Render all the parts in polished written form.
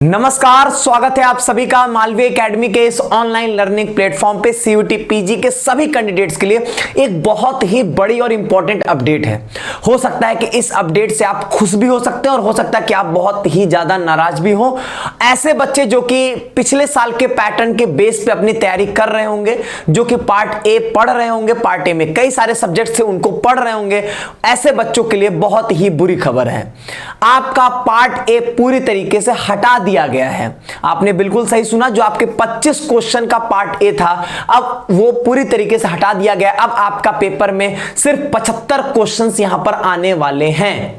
नमस्कार, स्वागत है आप सभी का मालवीय एकेडमी के इस ऑनलाइन लर्निंग प्लेटफॉर्म पे। सीयूटी पीजी के सभी कैंडिडेट्स के लिए एक बहुत ही बड़ी और इंपॉर्टेंट अपडेट है। हो सकता है कि इस अपडेट से आप खुश भी हो सकते हैं और हो सकता है कि आप बहुत ही ज्यादा नाराज भी हो। ऐसे बच्चे जो कि पिछले साल के पैटर्न के बेस पे अपनी तैयारी कर रहे होंगे, जो कि पार्ट ए पढ़ रहे होंगे, पार्ट ए में कई सारे सब्जेक्ट से उनको पढ़ रहे होंगे, ऐसे बच्चों के लिए बहुत ही बुरी खबर है। आपका पार्ट ए पूरी तरीके से हटा दिया गया है। आपने बिल्कुल सही सुना, जो आपके 25 क्वेश्चन का पार्ट ए था, अब वो पूरी तरीके से हटा दिया गया। अब आपका पेपर में सिर्फ 75 क्वेश्चंस यहां पर आने वाले हैं।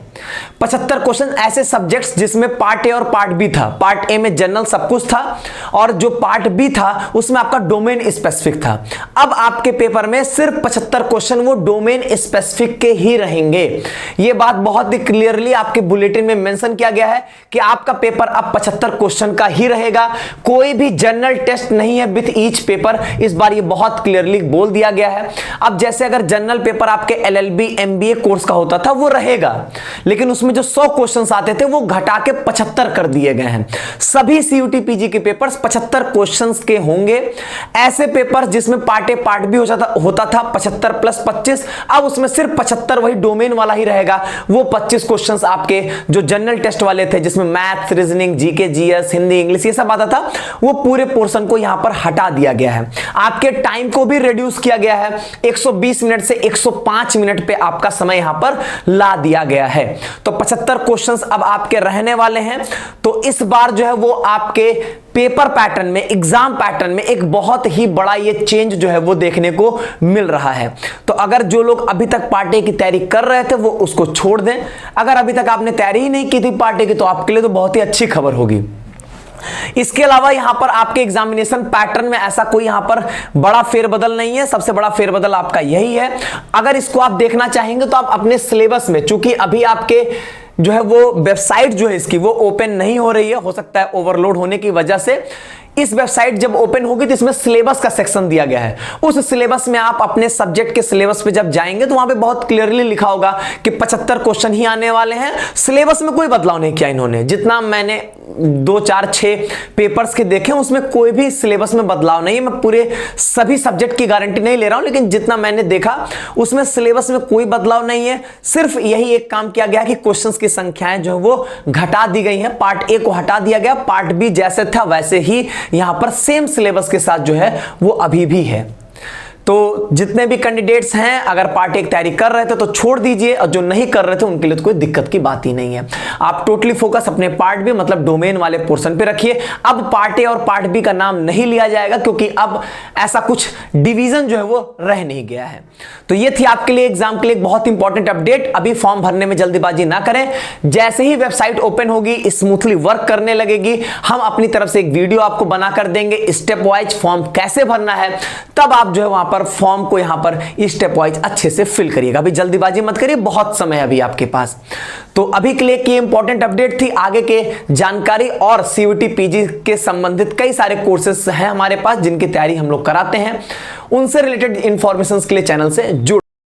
75 क्वेश्चन ऐसे सब्जेक्ट्स जिसमें पार्ट ए और पार्ट बी था। पार्ट ए में जनरल सब कुछ था और जो पार्ट बी था उसमें आपका डोमेन स्पेसिफिक था। अब आपके पेपर में सिर्फ 75 क्वेश्चन वो डोमेन स्पेसिफिक के ही रहेंगे। ये बात बहुत ही क्लियरली आपके बुलेटिन में मेंशन किया गया है कि आपका पेपर अब 75 क्वेश्चन का ही रहेगा। कोई भी जनरल टेस्ट नहीं है विथ ईच पेपर। इस बार ये बहुत क्लियरली बोल दिया गया है। अब जैसे अगर जनरल पेपर आपके एलएलबी एमबीए कोर्स का होता था वो रहेगा, लेकिन उसमें जो 100 क्वेश्चंस आते थे वो घटा के 75 कर दिए गए हैं। सभी सीयूटी पीजी के पेपर्स 75 क्वेश्चंस के होंगे। ऐसे पेपर्स जिसमें पार्ट ए पार्ट बी होता था 75 प्लस 25, अब उसमें सिर्फ 75 वही डोमेन वाला ही रहेगा। वो 25 क्वेश्चंस आपके जो जनरल टेस्ट वाले थे, जिसमें maths, reasoning, GK, GS, Hindi, English ये सब आता था, वो पूरे पोर्शन को यहां पर हटा दिया गया है। आपके टाइम को भी रिड्यूस किया गया है। 120 मिनट से 105 मिनट पे आपका समय यहां पर ला दिया गया है। तो 75 क्वेश्चंस अब आपके रहने वाले हैं। तो इस बार जो है वो आपके पेपर पैटर्न में, एग्जाम पैटर्न में एक बहुत ही बड़ा ये चेंज जो है वो देखने को मिल रहा है। तो अगर जो लोग अभी तक पार्ट ए की तैयारी कर रहे थे वो उसको छोड़ दें। अगर अभी तक आपने तैयारी ही नहीं की थी पार्ट ए की, तो आपके लिए तो बहुत ही अच्छी खबर होगी। इसके अलावा यहां पर आपके एग्जामिनेशन पैटर्न में ऐसा कोई यहां पर बड़ा फेरबदल नहीं है। सबसे बड़ा फेरबदल आपका यही है। अगर इसको आप देखना चाहेंगे तो आप अपने सिलेबस में, चूंकि अभी आपके जो है वो वेबसाइट जो है इसकी वो ओपन नहीं हो रही है, हो सकता है ओवरलोड होने की वजह से। इस वेबसाइट जब ओपन होगी तो इसमें सिलेबस का सेक्शन दिया गया है। उस सिलेबस में आप अपने सब्जेक्ट के सिलेबस पे जब जाएंगे तो वहां पे बहुत क्लियरली लिखा होगा कि 75 क्वेश्चन ही आने वाले हैं। सिलेबस में कोई बदलाव नहीं किया इन्होंने। जितना मैंने 2, 4, 6 पेपर्स के देखे उसमें कोई भी सिलेबस में बदलाव नहीं है। मैं पूरे सभी सब्जेक्ट की गारंटी नहीं ले रहा हूं, लेकिन जितना मैंने देखा उसमें सिलेबस में कोई बदलाव नहीं है। सिर्फ यही एक काम किया गया कि क्वेश्चंस की संख्याएं जो है वो घटा दी गई हैं। पार्ट ए को हटा दिया गया, पार्ट बी जैसे था वैसे ही यहां पर सेम सिलेबस के साथ जो है वो अभी भी है। तो जितने भी कैंडिडेट्स हैं, अगर पार्ट ए की तैयारी कर रहे थे तो छोड़ दीजिए, और जो नहीं कर रहे थे उनके लिए तो कोई दिक्कत की बात ही नहीं है। आप टोटली फोकस अपने पार्ट बी मतलब डोमेन वाले पोर्शन पे रखिए। अब पार्ट ए और पार्ट बी का नाम नहीं लिया जाएगा, क्योंकि अब ऐसा कुछ डिवीजन जो है वो रह नहीं गया है। तो ये थी आपके लिए एग्जाम के लिए एक बहुत इंपॉर्टेंट अपडेट। अभी फॉर्म भरने में जल्दीबाजी ना करें। जैसे ही वेबसाइट ओपन होगी, स्मूथली वर्क करने लगेगी, हम अपनी तरफ से एक वीडियो आपको बनाकर देंगे स्टेप वाइज फॉर्म कैसे भरना है। तब आप जो है वहां पर फॉर्म को यहां पर स्टेप वाइज अच्छे से फिल करिएगा। अभी जल्दीबाजी मत करिए, बहुत समय है अभी आपके पास। तो अभी के लिए ये इंपॉर्टेंट अपडेट थी। आगे के जानकारी और सीयूटी पीजी के संबंधित कई सारे कोर्सेस हैं हमारे पास जिनकी तैयारी हम लोग कराते हैं। उनसे रिलेटेड इंफॉर्मेशन के लिए चैनल से जुड़